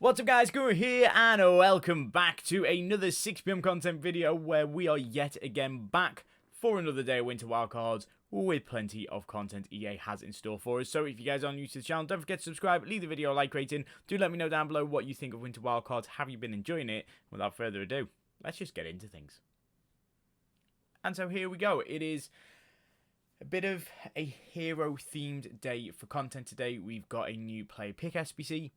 What's up guys, Guru here and welcome back to another 6 PM content video where we are yet again back for another day of Winter Wildcards with plenty of content EA has in store for us. So if you guys are new to the channel, don't forget to subscribe, leave the video a like rating, do let me know down below what you think of Winter Wildcards, have you been enjoying it? Without further ado, let's just get into things. And so here we go, it is a bit of a hero themed day for content today. We've got a new player pick SBC.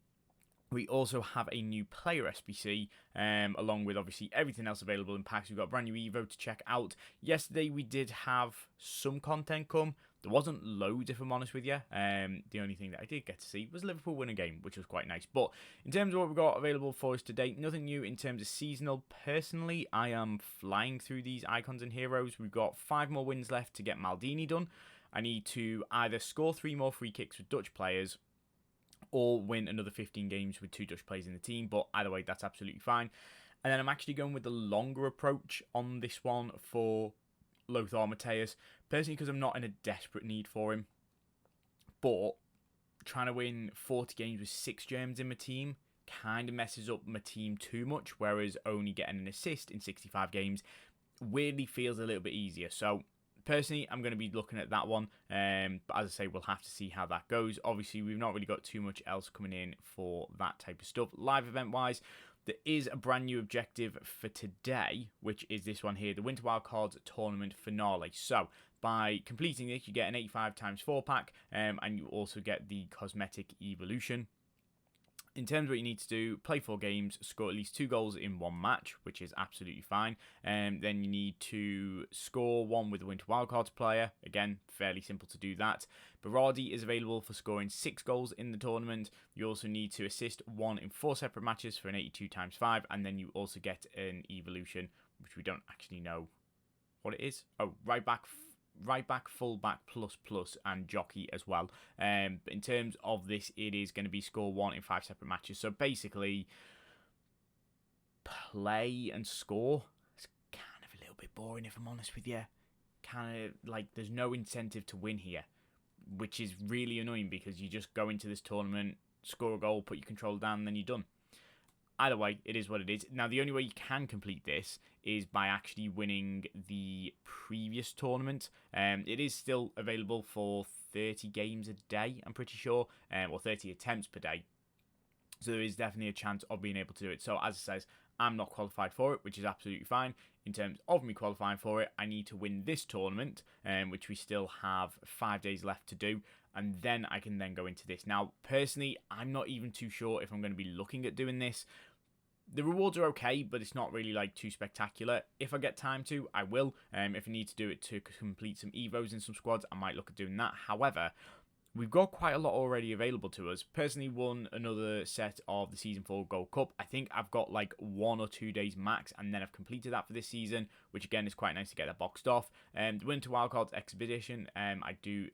We also have a new player SBC, along with obviously everything else available in packs. We've got a brand new Evo to check out. Yesterday we did have some content come. There wasn't loads, if I'm honest with you. The only thing that I did get to see was Liverpool win a game, which was quite nice. But in terms of what we've got available for us today, nothing new in terms of seasonal. Personally, I am flying through these icons and heroes. We've got 5 more wins left to get Maldini done. I need to either score 3 more free kicks with Dutch players, or win another 15 games with 2 Dutch players in the team, but either way, that's absolutely fine. And then I'm actually going with the longer approach on this one for Lothar Matthäus, personally because I'm not in a desperate need for him, but trying to win 40 games with 6 Germans in my team kind of messes up my team too much, whereas only getting an assist in 65 games weirdly feels a little bit easier. So personally, I'm going to be looking at that one, but as I say, we'll have to see how that goes. Obviously, we've not really got too much else coming in for that type of stuff. Live event-wise, there is a brand new objective for today, which is this one here, the Winter Wildcards Tournament Finale. So, by completing this, you get an 85x4 pack, and you also get the Cosmetic Evolution. In terms of what you need to do, play 4 games, score at least 2 goals in 1 match, which is absolutely fine. Then you need to score 1 with the Winter Wildcards player. Again, fairly simple to do that. Berardi is available for scoring 6 goals in the tournament. You also need to assist 1 in 4 separate matches for an 82x5. And then you also get an evolution, which we don't actually know what it is. Oh, right back, full back, plus, and jockey as well. But in terms of this, it is going to be score 1 in 5 separate matches. So basically, play and score. It's kind of a little bit boring, if I'm honest with you. Kind of like there's no incentive to win here, which is really annoying because you just go into this tournament, score a goal, put your controller down, and then you're done. Either way, it is what it is. Now, the only way you can complete this is by actually winning the previous tournament. It is still available for 30 games a day, I'm pretty sure, or 30 attempts per day. So there is definitely a chance of being able to do it. So as it says, I'm not qualified for it, which is absolutely fine. In terms of me qualifying for it, I need to win this tournament, which we still have 5 days left to do. And then I can then go into this. Now, personally, I'm not even too sure if I'm going to be looking at doing this. The rewards are okay, but it's not really like too spectacular. If I get time to, I will. If I need to do it to complete some Evos in some squads, I might look at doing that. However, we've got quite a lot already available to us. Personally, won another set of the Season 4 Gold Cup. I think I've got like 1 or 2 days max, and then I've completed that for this season, which again is quite nice to get that boxed off. The Winter Wildcards Exhibition, I do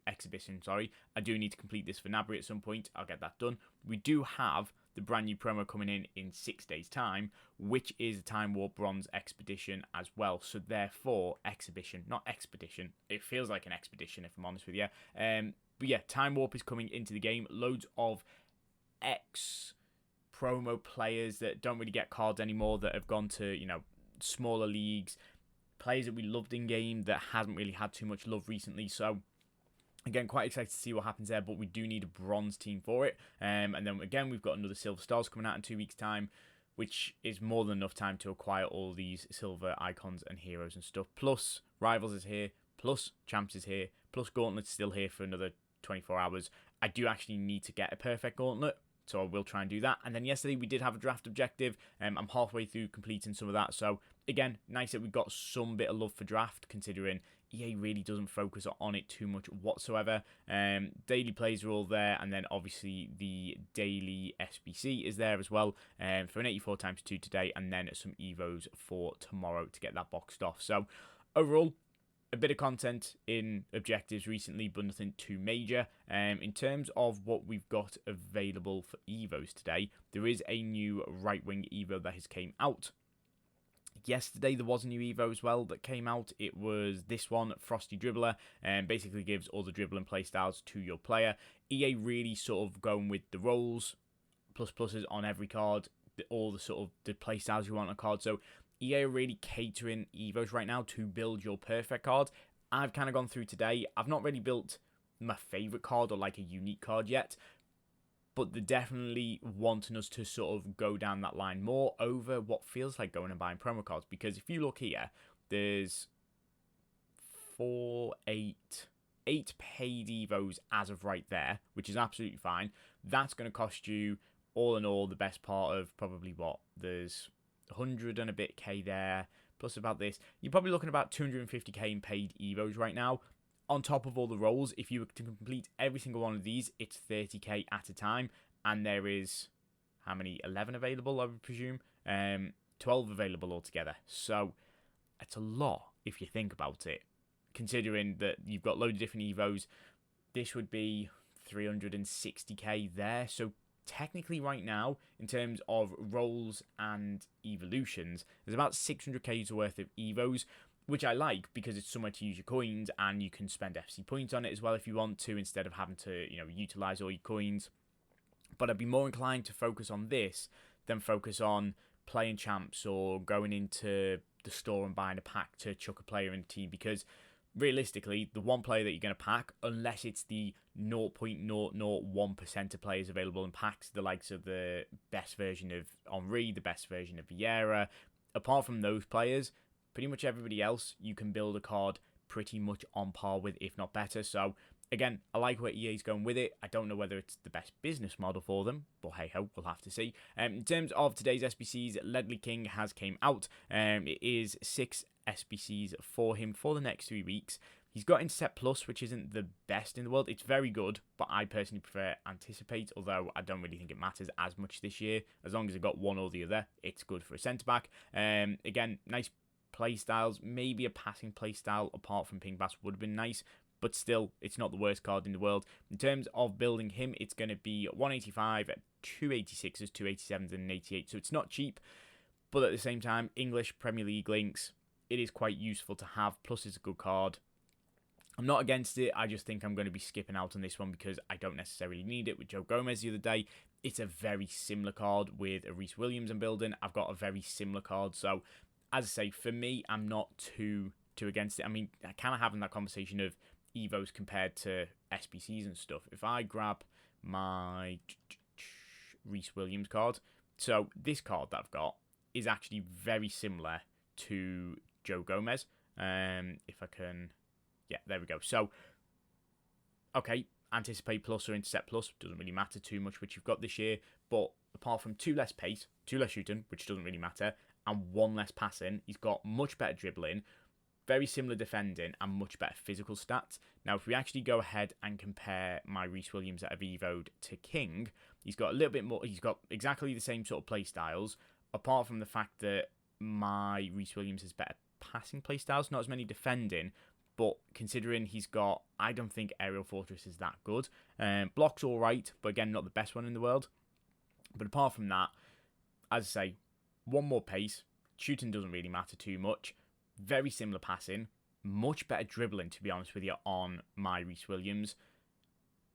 need to complete this for Nabry at some point. I'll get that done. We do have the brand new promo coming in 6 days time, which is the Time Warp Bronze Expedition as well. So therefore, exhibition, not expedition. It feels like an expedition, if I'm honest with you. But yeah, Time Warp is coming into the game. Loads of ex-promo players that don't really get cards anymore, that have gone to, you know, smaller leagues. Players that we loved in game that hasn't really had too much love recently. So again, quite excited to see what happens there, but we do need a bronze team for it. And then again, we've got another Silver Stars coming out in 2 weeks' time, which is more than enough time to acquire all these silver icons and heroes and stuff. Plus, Rivals is here, plus Champs is here, plus Gauntlet's still here for another 24 hours. I do actually need to get a perfect Gauntlet, so I will try and do that. And then yesterday we did have a draft objective. I'm halfway through completing some of that. So again, nice that we've got some bit of love for draft, considering EA really doesn't focus on it too much whatsoever. Daily plays are all there, and then obviously the daily SBC is there as well, for an 84x2 today, and then some Evos for tomorrow to get that boxed off. So overall, a bit of content in objectives recently, but nothing too major. In terms of what we've got available for Evos today, there is a new right-wing Evo that has came out. Yesterday there was a new Evo as well that came out. It was this one, Frosty Dribbler, and basically gives all the dribbling playstyles to your player. EA really sort of going with the roles pluses on every card, all the sort of the playstyles you want on a card. So EA are really catering Evos right now to build your perfect card. I've kind of gone through today. I've not really built my favourite card or like a unique card yet, but they're definitely wanting us to sort of go down that line more over what feels like going and buying promo cards. Because if you look here, there's 8 paid Evos as of right there, which is absolutely fine. That's going to cost you, all in all, the best part of probably what? There's 100 and a bit K there, plus about this. You're probably looking at about 250k in paid Evos right now. On top of all the rolls, if you were to complete every single one of these, it's 30k at a time. And there is, how many? 11 available, I would presume. 12 available altogether. So, it's a lot if you think about it. Considering that you've got loads of different Evos, this would be 360k there. So, technically right now, in terms of rolls and evolutions, there's about 600k's worth of Evos, which I like because it's somewhere to use your coins and you can spend FC points on it as well if you want to, instead of having to, utilize all your coins. But I'd be more inclined to focus on this than focus on playing champs or going into the store and buying a pack to chuck a player in the team, because realistically, the one player that you're going to pack, unless it's the 0.001% of players available in packs, the likes of the best version of Henry, the best version of Vieira, apart from those players, pretty much everybody else you can build a card pretty much on par with, if not better. So again, I like where EA's going with it. I don't know whether it's the best business model for them, but hey ho, we'll have to see. In terms of today's SBCs, Ledley King has came out. It is 6 SBCs for him for the next 3 weeks. He's got Intercept Plus, which isn't the best in the world. It's very good, but I personally prefer Anticipate, although I don't really think it matters as much this year. As long as I've got one or the other, it's good for a centre-back. Again, nice play styles. Maybe a passing play style apart from Ping Bass would have been nice, but still, it's not the worst card in the world. In terms of building him, it's going to be 185, 286s, 287s, and an 88, so it's not cheap, but at the same time, English Premier League links, it is quite useful to have, plus it's a good card. I'm not against it, I just think I'm going to be skipping out on this one because I don't necessarily need it. With Joe Gomez the other day, it's a very similar card. With a Reece Williams I'm building, I've got a very similar card, so as I say, for me, I'm not too against it. I mean, I kind of having that conversation of Evos compared to SBCs and stuff. If I grab my Reece Williams card, so this card that I've got is actually very similar to Joe Gomez. If I can, yeah, there we go. So, okay, Anticipate Plus or Intercept Plus, doesn't really matter too much which you've got this year, but apart from 2 less pace, 2 less shooting, which doesn't really matter, and 1 less passing, he's got much better dribbling, very similar defending, and much better physical stats. Now, if we actually go ahead and compare my Reece Williams that I've evoed to King, he's got a little bit more, he's got exactly the same sort of play styles, apart from the fact that my Reece Williams has better passing play styles, not as many defending, but considering he's got, I don't think Aerial Fortress is that good. Block's alright, but again, not the best one in the world. But apart from that, as I say, 1 more pace, shooting doesn't really matter too much, very similar passing, much better dribbling, to be honest with you, on my Reece Williams,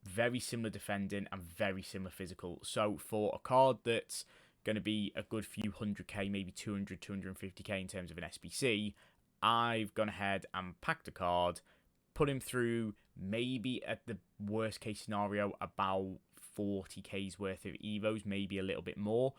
very similar defending, and very similar physical. So for a card that's going to be a good few 100k, maybe 200, 250k in terms of an SBC, I've gone ahead and packed a card, put him through maybe at the worst case scenario about 40k's worth of Evos, maybe a little bit more.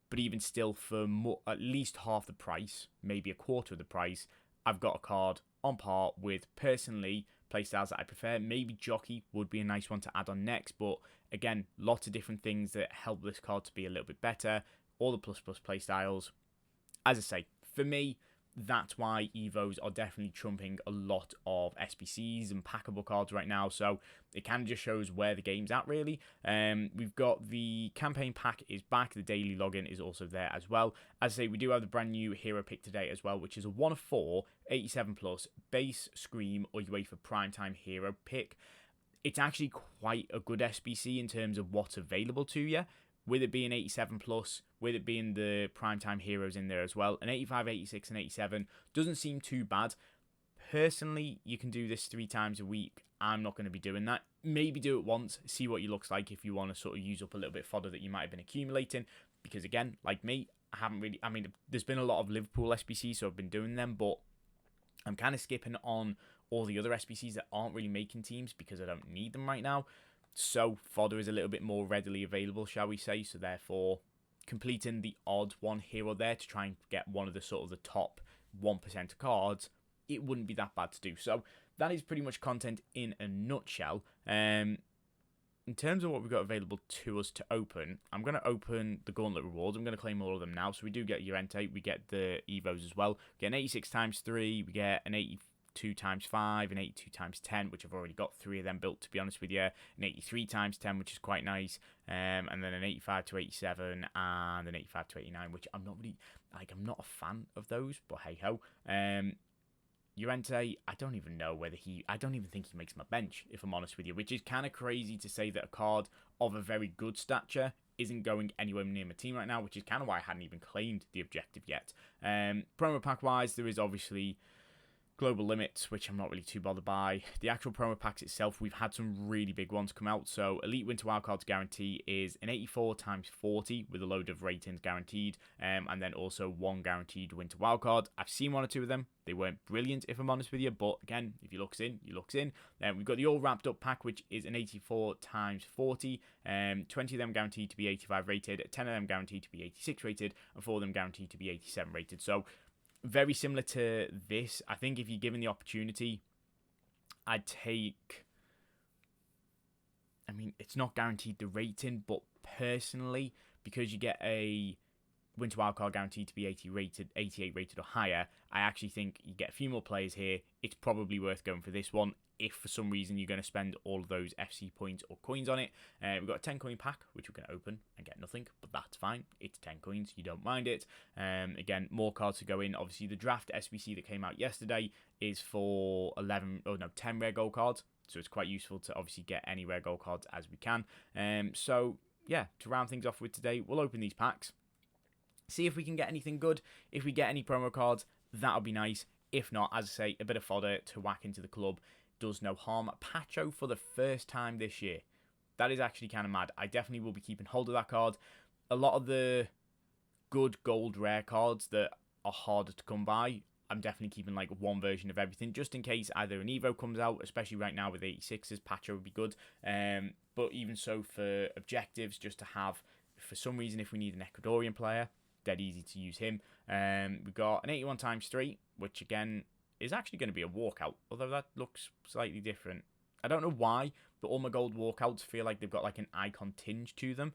But even still, for at least half the price, maybe a quarter of the price, I've got a card on par with, personally, playstyles that I prefer. Maybe Jockey would be a nice one to add on next, but again, lots of different things that help this card to be a little bit better. All the plus playstyles. As I say, for me, that's why Evos are definitely trumping a lot of SBCs and packable cards right now. So it kind of just shows where the game's at, really. We've got the campaign pack is back. The daily login is also there as well. As I say, we do have the brand new hero pick today as well, which is a 1 of 4, 87 plus, base, Scream, or UEFA Primetime hero pick. It's actually quite a good SBC in terms of what's available to you. With it being 87 plus, with it being the primetime heroes in there as well, an 85, 86, and 87 doesn't seem too bad. Personally, you can do this 3 times a week. I'm not going to be doing that. Maybe do it once, see what you looks like if you want to sort of use up a little bit of fodder that you might have been accumulating. Because again, like me, I haven't really... I mean, there's been a lot of Liverpool SBCs, so I've been doing them, but I'm kind of skipping on all the other SBCs that aren't really making teams because I don't need them right now. So fodder is a little bit more readily available, shall we say. So therefore, completing the odd one here or there to try and get one of the sort of the top 1% cards, it wouldn't be that bad to do. So that is pretty much content in a nutshell. In terms of what we've got available to us to open, I'm going to open the Gauntlet rewards. I'm going to claim all of them now. So we do get Llorente, we get the Evos as well. We get an 86 times 3, we get an 82 times 5, an 82 times 10, which I've already got 3 of them built, to be honest with you. An 83 times 10, which is quite nice. And then an 85 to 87 and an 85 to 89, which I'm not really, like, I'm not a fan of those, but hey ho. Llorente, I don't even know whether I don't even think he makes my bench, if I'm honest with you, which is kind of crazy to say that a card of a very good stature isn't going anywhere near my team right now, which is kind of why I hadn't even claimed the objective yet. Promo pack wise, there is obviously global limits, which I'm not really too bothered by. The actual promo packs itself, we've had some really big ones come out. So Elite Winter Wildcards guarantee is an 84 times 40 with a load of ratings guaranteed, and then also 1 guaranteed Winter Wildcard. I've seen 1 or 2 of them. They weren't brilliant, if I'm honest with you, but again, if you looks in, you looks in. Then we've got the all wrapped up pack, which is an 84 times 40, 20 of them guaranteed to be 85 rated, 10 of them guaranteed to be 86 rated, and 4 of them guaranteed to be 87 rated. So very similar to this. I think if you're given the opportunity, I'd take... I mean, it's not guaranteed the rating, but personally, because you get a Winter Wildcard guaranteed to be 88 rated or higher, I actually think you get a few more players here. It's probably worth going for this one if for some reason you're going to spend all of those FC points or coins on it. We've got a 10 coin pack, which we're going to open and get nothing, but that's fine. It's 10 coins, you don't mind it. Again, more cards to go in. Obviously, the draft SBC that came out yesterday is for 10 rare gold cards, so it's quite useful to obviously get any rare gold cards as we can. So yeah, to round things off with today, we'll open these packs, see if we can get anything good. If we get any promo cards, that'll be nice. If not, as I say, a bit of fodder to whack into the club does no harm. Pacho for the first time this year. That is actually kind of mad. I definitely will be keeping hold of that card. A lot of the good gold rare cards that are harder to come by, I'm definitely keeping like 1 version of everything, just in case either an Evo comes out, especially right now with 86s, Pacho would be good. But even so for objectives, just to have, for some reason, if we need an Ecuadorian player, dead easy to use him. We've got an 81 times 3, which again is actually going to be a walkout, although that looks slightly different. I don't know why, but all my gold walkouts feel like they've got like an icon tinge to them.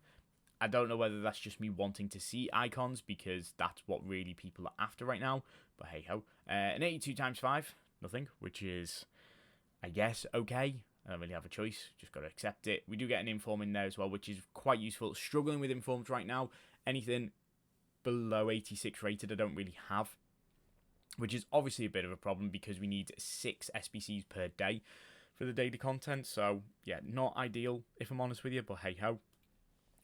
I don't know whether that's just me wanting to see icons because that's what really people are after right now, but hey ho. An 82 times 5, nothing, which is, I guess, okay. I don't really have a choice, just got to accept it. We do get an inform in there as well, which is quite useful. Struggling with informs right now. Anything below 86 rated I don't really have, which is obviously a bit of a problem because we need 6 SBCs per day for the daily content. So yeah, not ideal if I'm honest with you, but hey ho.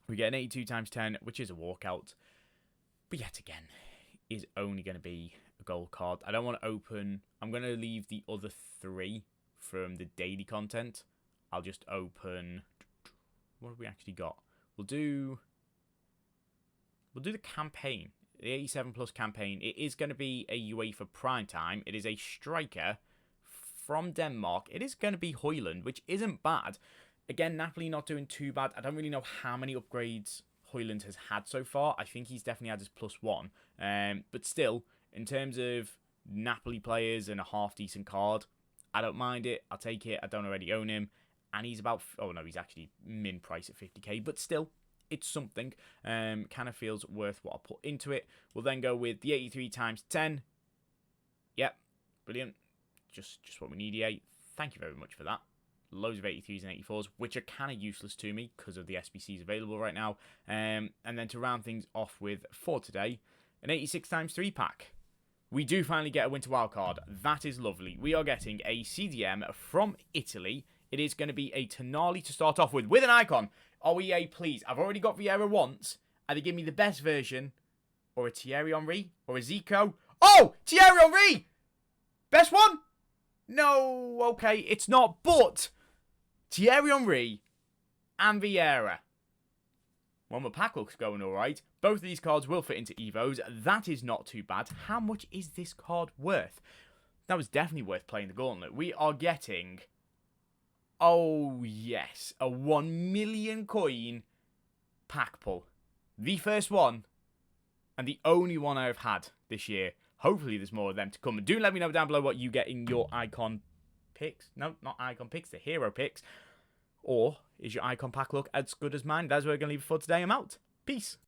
We get an 82 times 10, which is a walkout, but yet again is only going to be a gold card. I don't want to open, I'm going to leave the other 3 from the daily content. I'll just open, what have we actually got? We'll do the campaign, the 87 plus campaign. It is going to be a UEFA Prime Time. It is a striker from Denmark. It is going to be Højlund, which isn't bad. Again, Napoli not doing too bad. I don't really know how many upgrades Højlund has had so far. I think he's definitely had his +1. But still, in terms of Napoli players and a half-decent card, I don't mind it. I'll take it. I don't already own him. And he's about... Oh, no, he's actually min price at 50k. But still, it's something. Kind of feels worth what I put into it. We'll then go with the 83 times 10. Yep, brilliant. Just what we need, EA. Thank you very much for that. Loads of 83s and 84s, which are kind of useless to me because of the SBCs available right now. And then to round things off with, for today, an 86 times 3 pack. We do finally get a Winter Wildcard. That is lovely. We are getting a CDM from Italy. It is going to be a Tonali to start off with an icon. Oh, EA, please. I've already got Vieira once. Either give me the best version, or a Thierry Henry, or a Zico. Oh, Thierry Henry! Best one? No, okay, it's not. But Thierry Henry and Vieira. Well, my pack looks going alright. Both of these cards will fit into Evos. That is not too bad. How much is this card worth? That was definitely worth playing the gauntlet. We are getting... Oh, yes. A 1 million coin pack pull. The first one. And the only one I've had this year. Hopefully there's more of them to come. And do let me know down below what you get in your icon picks. No, not icon picks. The hero picks. Or is your icon pack look as good as mine? That's where we're going to leave it for today. I'm out. Peace.